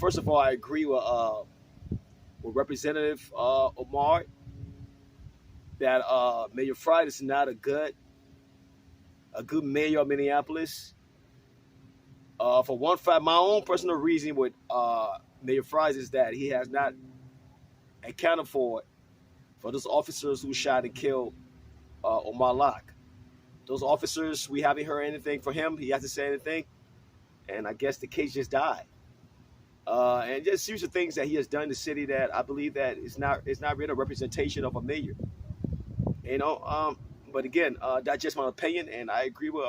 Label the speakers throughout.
Speaker 1: first of all, I agree with Representative Omar that Mayor Fried is not a good mayor of Minneapolis. For one fact, my own personal reason with Mayor Fries is that he has not accounted for those officers who shot and killed Omar Locke. Those officers, we haven't heard anything from him. He hasn't said anything, and I guess the case just died. And just series of things that he has done in the city that I believe that it's not really a representation of a mayor. You know, but again, that's just my opinion, and I agree with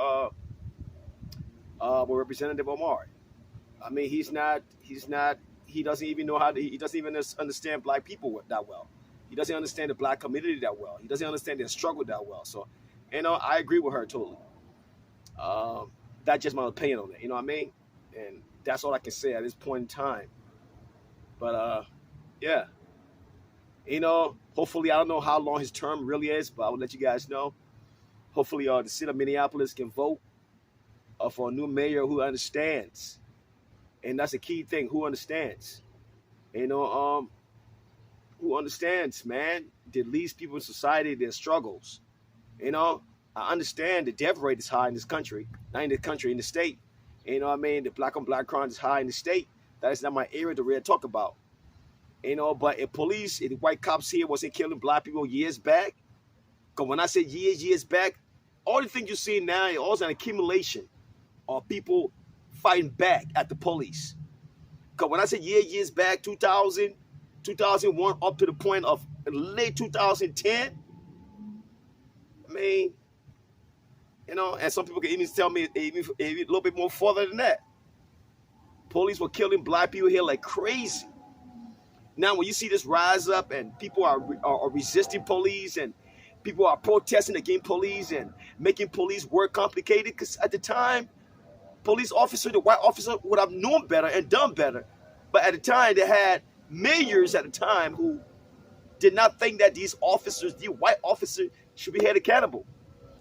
Speaker 1: Representative Omar. I mean, he doesn't even know he doesn't even understand black people that well. He doesn't understand the black community that well. He doesn't understand their struggle that well. So, I agree with her totally. That's just my opinion on it. You know what I mean? And that's all I can say at this point in time. But yeah, hopefully, I don't know how long his term really is, but I will let you guys know. Hopefully, the city of Minneapolis can vote for a new mayor who understands, and that's a key thing. Who understands? Who understands, man? That leads people in society their struggles. I understand the death rate is high in this country, not in the country, in the state. You know what I mean? The black on black crime is high in the state. That is not my area to really talk about. But if the white cops here wasn't killing black people years back, because when I say years back, all the things you see now is also an accumulation of people fighting back at the police. Because when I say years back, 2000, 2001, up to the point of late 2010, I mean, and some people can even tell me even a little bit more further than that. Police were killing black people here like crazy. Now, when you see this rise up and people are resisting police and people are protesting against police and making police work complicated, because at the time, the white officer would have known better and done better. But at the time, they had mayors at the time who did not think that these white officers, should be held accountable.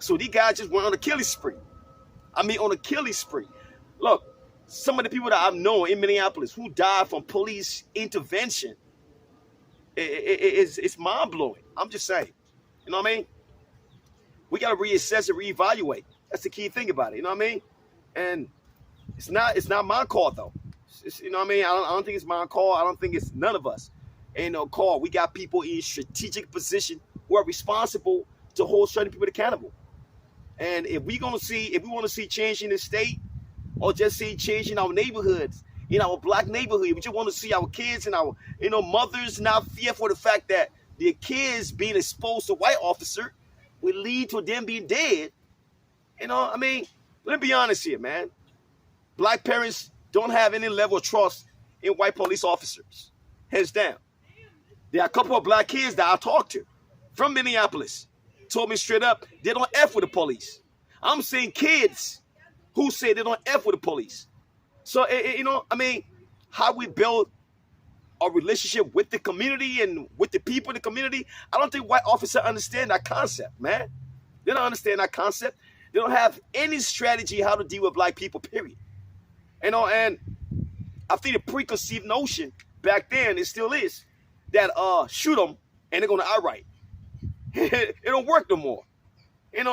Speaker 1: So these guys just went on a killing spree. Look, some of the people that I've known in Minneapolis who died from police intervention, it's mind-blowing. I'm just saying. You know what I mean? We got to reassess and reevaluate. That's the key thing about it. You know what I mean? And it's not my call, though. You know what I mean? I don't think it's my call. I don't think it's none of us. Ain't no call. We got people in strategic position who are responsible to hold certain people accountable. And if we want to see change in the state, or just see change in our neighborhoods, in our black neighborhood, we just want to see our kids and our mothers not fear for the fact that their kids being exposed to white officer will lead to them being dead. I mean, let me be honest here, man. Black parents don't have any level of trust in white police officers. Hands down. There are a couple of black kids that I talked to from Minneapolis. Told me straight up, they don't F with the police. I'm seeing kids who say they don't F with the police. So, I mean, how we build a relationship with the community and with the people in the community, I don't think white officers understand that concept, man. They don't understand that concept. They don't have any strategy how to deal with black people, period. And I think the preconceived notion back then, it still is, that shoot them and they're going to outright. It don't work no more.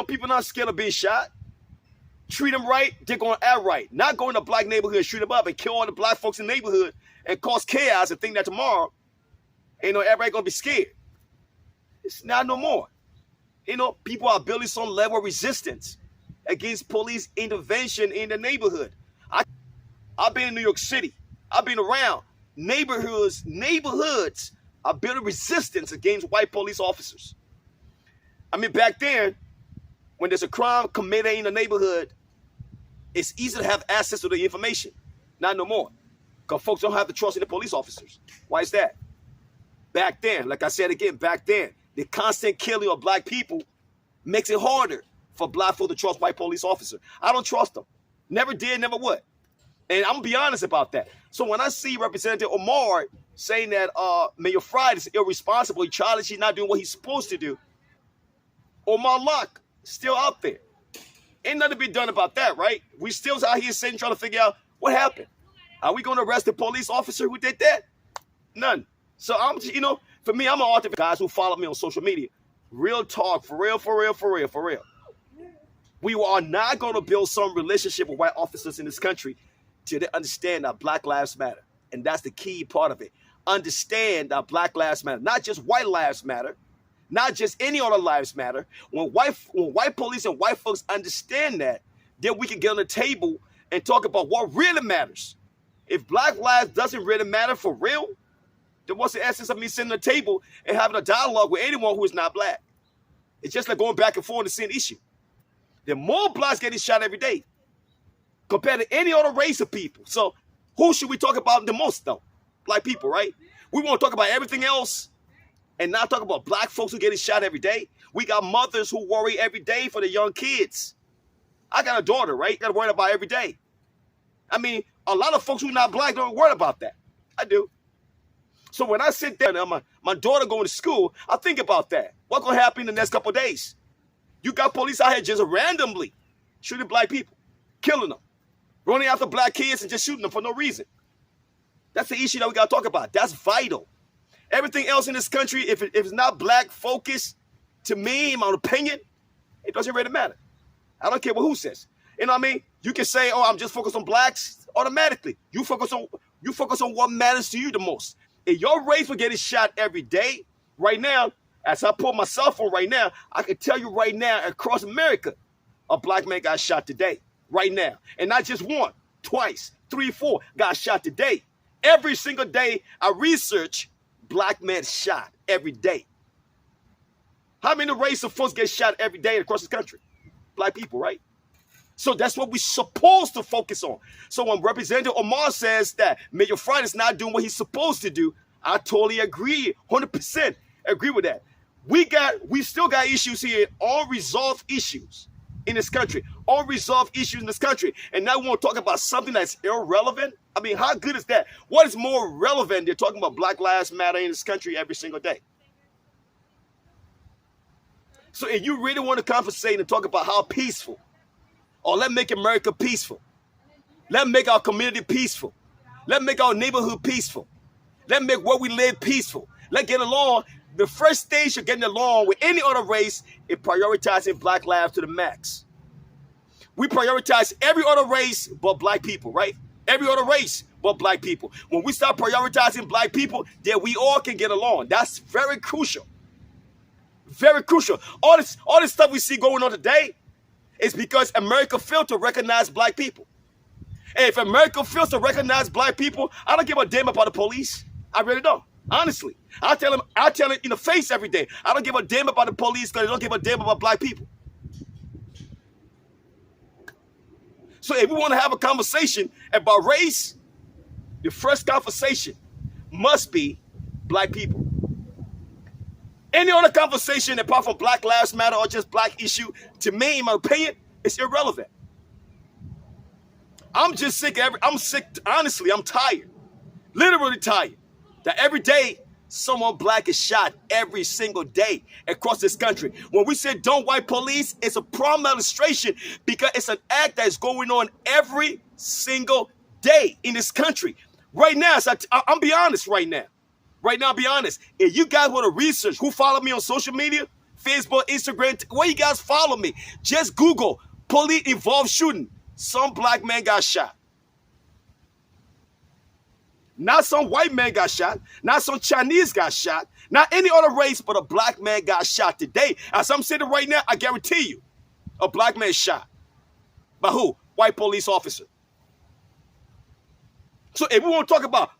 Speaker 1: People not scared of being shot. Treat them right, they're going to outright. Not go in a black neighborhood, shoot them up and kill all the black folks in the neighborhood and cause chaos and think that tomorrow, everybody going to be scared. It's not no more. People are building some level of resistance against police intervention in the neighborhood. I've been in New York City. I've been around neighborhoods are building resistance against white police officers. I mean, back then, when there's a crime committed in the neighborhood, it's easy to have access to the information. Not no more. Because folks don't have the trust in the police officers. Why is that? Back then, like I said again, the constant killing of black people makes it harder for black folk to trust white police officers. I don't trust them. Never did, never would. And I'm going to be honest about that. So when I see Representative Omar saying that Mayor Fried is irresponsible, childish, he's not doing what he's supposed to do, Omar Locke still out there. Ain't nothing to be done about that, right? We still out here sitting trying to figure out what happened. Are we going to arrest the police officer who did that? None. So I'm, for me, I'm an author. Guys who follow me on social media, real talk, for real, for real, for real, for real. We are not going to build some relationship with white officers in this country till they understand that Black Lives Matter. And that's the key part of it. Understand that Black Lives Matter, not just white lives matter, not just any other lives matter. When white police and white folks understand that, then we can get on the table and talk about what really matters. If Black lives doesn't really matter for real, then what's the essence of me sitting at the table and having a dialogue with anyone who is not Black? It's just like going back and forth on the same issue. There are more Blacks getting shot every day compared to any other race of people. So who should we talk about the most, though? Black people, right? We want to talk about everything else and not talk about Black folks who getting shot every day. We got mothers who worry every day for the young kids. I got a daughter, right? Got to worry about every day. I mean, a lot of folks who are not Black don't worry about that. I do. So when I sit there and my daughter going to school, I think about that. What's going to happen in the next couple of days? You got police out here just randomly shooting Black people, killing them, running after Black kids and just shooting them for no reason. That's the issue that we got to talk about. That's vital. Everything else in this country, if it's not Black focused, to me, in my opinion, it doesn't really matter. I don't care what who says. You know what I mean? You can say, oh, I'm just focused on Blacks automatically. You focus on what matters to you the most. If your race were getting shot every day, right now, as I pull my cell phone right now, I can tell you right now, across America, a Black man got shot today, right now. And not just one, twice, 3, 4 got shot today. Every single day I research, Black men shot every day. How many race of folks get shot every day across the country? Black people, right? So that's what we're supposed to focus on. So when Representative Omar says that Major Friday's not doing what he's supposed to do, I totally agree, 100% agree with that. We still got issues here, unresolved issues in this country, unresolved issues in this country. And now we want to talk about something that's irrelevant. I mean, how good is that? What is more relevant than talking about Black Lives Matter in this country every single day? So if you really want to conversate and talk about how peaceful, or let's make America peaceful. Let's make our community peaceful. Let's make our neighborhood peaceful. Let's make where we live peaceful. Let's get along. The first stage of getting along with any other race is prioritizing Black lives to the max. We prioritize every other race but Black people, right? Every other race but Black people. When we start prioritizing Black people, then we all can get along. That's very crucial. Very crucial. All this stuff we see going on today is because America failed to recognize Black people. And if America fails to recognize Black people, I don't give a damn about the police. I really don't. Honestly. I tell them in the face every day. I don't give a damn about the police because they don't give a damn about Black people. So if we want to have a conversation about race, the first conversation must be Black people. Any other conversation apart from Black Lives Matter or just Black issue, to me, in my opinion, is irrelevant. I'm just sick. I'm sick. Honestly, I'm tired. Literally tired. That every day, someone Black is shot every single day across this country. When we say don't white police, it's a prime illustration because it's an act that's going on every single day in this country. Right now, so I'm be honest right now. Right now, I'll be honest. If you guys want to research who follow me on social media, Facebook, Instagram, where you guys follow me, just Google police involved shooting. Some Black man got shot. Not some white man got shot. Not some Chinese got shot. Not any other race, but a Black man got shot today. As I'm sitting right now, I guarantee you, a Black man shot. By who? White police officer. So if we want to talk about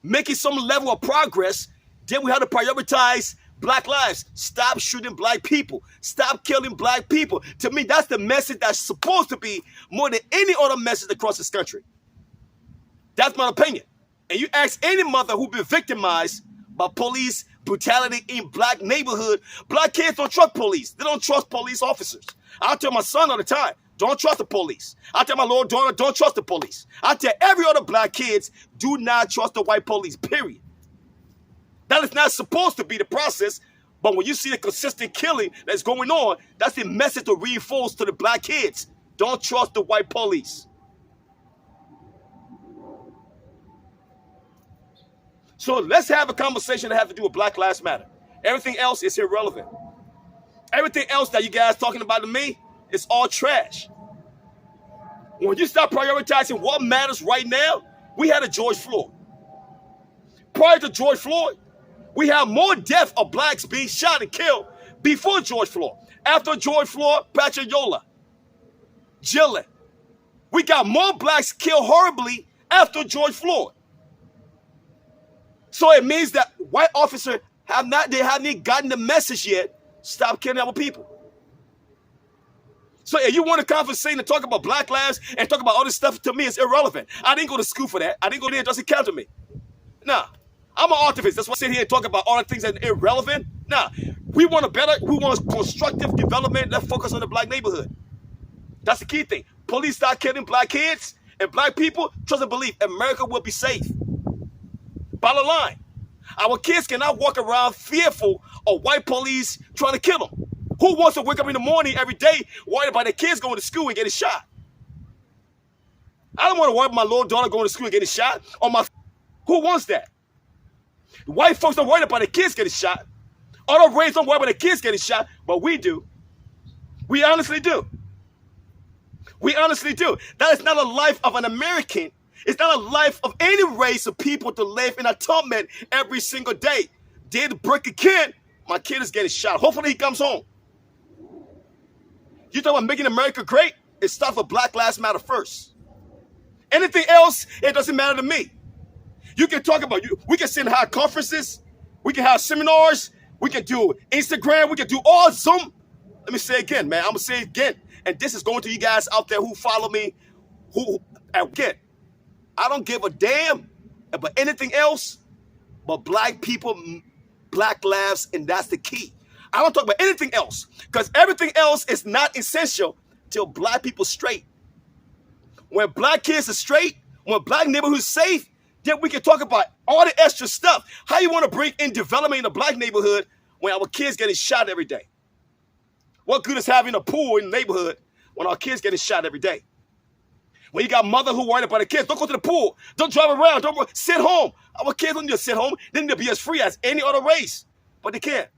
Speaker 1: making some level of progress, then we have to prioritize Black lives. Stop shooting Black people. Stop killing Black people. To me, that's the message that's supposed to be more than any other message across this country. That's my opinion. And you ask any mother who's been victimized by police brutality in Black neighborhood, Black kids don't trust police. They don't trust police officers. I tell my son all the time, don't trust the police. I tell my little daughter, don't trust the police. I tell every other Black kids, do not trust the white police, period. That is not supposed to be the process, but when you see the consistent killing that's going on, that's the message to reinforce to the Black kids. Don't trust the white police. So let's have a conversation that has to do with Black Lives Matter. Everything else is irrelevant. Everything else that you guys talking about to me is all trash. When you start prioritizing what matters right now, we had a George Floyd. Prior to George Floyd, we have more deaths of blacks being shot and killed before George Floyd. After George Floyd, Patrick Yola, Gillen. We got more blacks killed horribly after George Floyd. So it means that white officers haven't gotten the message yet. Stop killing our people. So if you want to conversate and talk about Black lives and talk about all this stuff, to me, it's irrelevant. I didn't go to school for that. I didn't go there. It doesn't count to me. Nah. I'm an activist. That's why I sit here and talk about all the things that are irrelevant. Nah. We want constructive development. Let's focus on the black neighborhood. That's the key thing. Police start killing black kids and black people. Trust and believe, America will be safe. Bottom line. Our kids cannot walk around fearful of white police trying to kill them. Who wants to wake up in the morning every day worried about their kids going to school and getting shot? I don't want to worry about my little daughter going to school and getting shot. Who wants that? The white folks don't worry about their kids getting shot. All the race don't worry about their kids getting shot, but we do. We honestly do. We honestly do. That is not a life of an American. It's not a life of any race of people to live in a torment every single day. Day to break a kid, my kid is getting shot. Hopefully he comes home. You talk about making America great? It starts with Black Lives Matter first. Anything else, it doesn't matter to me. You can talk about, we can sit in high conferences, we can have seminars, we can do Instagram, we can do all Zoom. Let me say it again, man. I'm going to say it again. And this is going to you guys out there who follow me, again, I don't give a damn about anything else but black people, black lives, and that's the key. I don't talk about anything else because everything else is not essential till black people straight. When black kids are straight, when black neighborhoods safe, then we can talk about all the extra stuff. How you want to bring in development in the black neighborhood when our kids getting shot every day? What good is having a pool in the neighborhood when our kids getting shot every day? When you got mother who worried about the kids, don't go to the pool. Don't drive around. Don't sit home. Our kids don't need to sit home. They need to be as free as any other race. But they can't.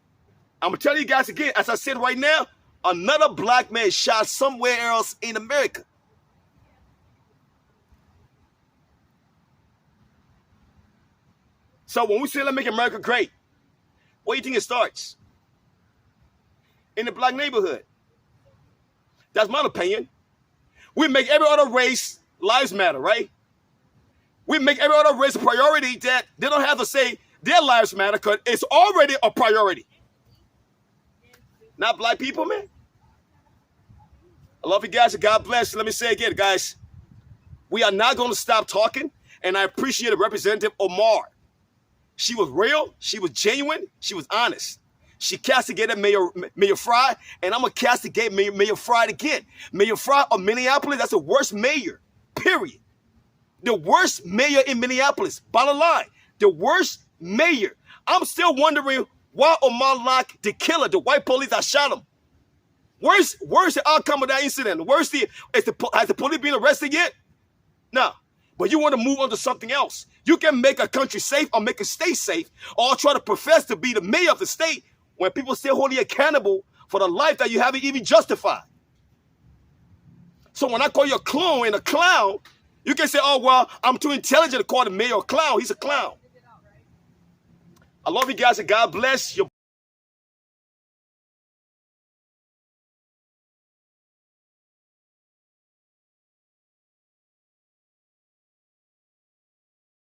Speaker 1: I'm going to tell you guys again, as I said right now, another black man shot somewhere else in America. So when we say let's make America great, where do you think it starts? In the black neighborhood. That's my opinion. We make every other race lives matter, right? We make every other race a priority that they don't have to say their lives matter because it's already a priority. Not black people, man. I love you guys and God bless. Let me say again, guys, we are not going to stop talking, and I appreciate Representative Omar. She was real, she was genuine, she was honest. She castigated Mayor Fry, and I'm going to castigate Mayor Fry again. Mayor Fry of Minneapolis, that's the worst mayor, period. The worst mayor in Minneapolis, bottom line, the worst mayor. I'm still wondering why Omar locked the killer, the white police that shot him. Where's the outcome of that incident? Has the police been arrested yet? No. But you want to move on to something else. You can make a country safe or make a state safe or try to profess to be the mayor of the state when people still hold you accountable for the life that you haven't even justified. So when I call you a clone and a clown, you can say, oh, well, I'm too intelligent to call the mayor a clown. He's a clown. I love you guys and God bless you.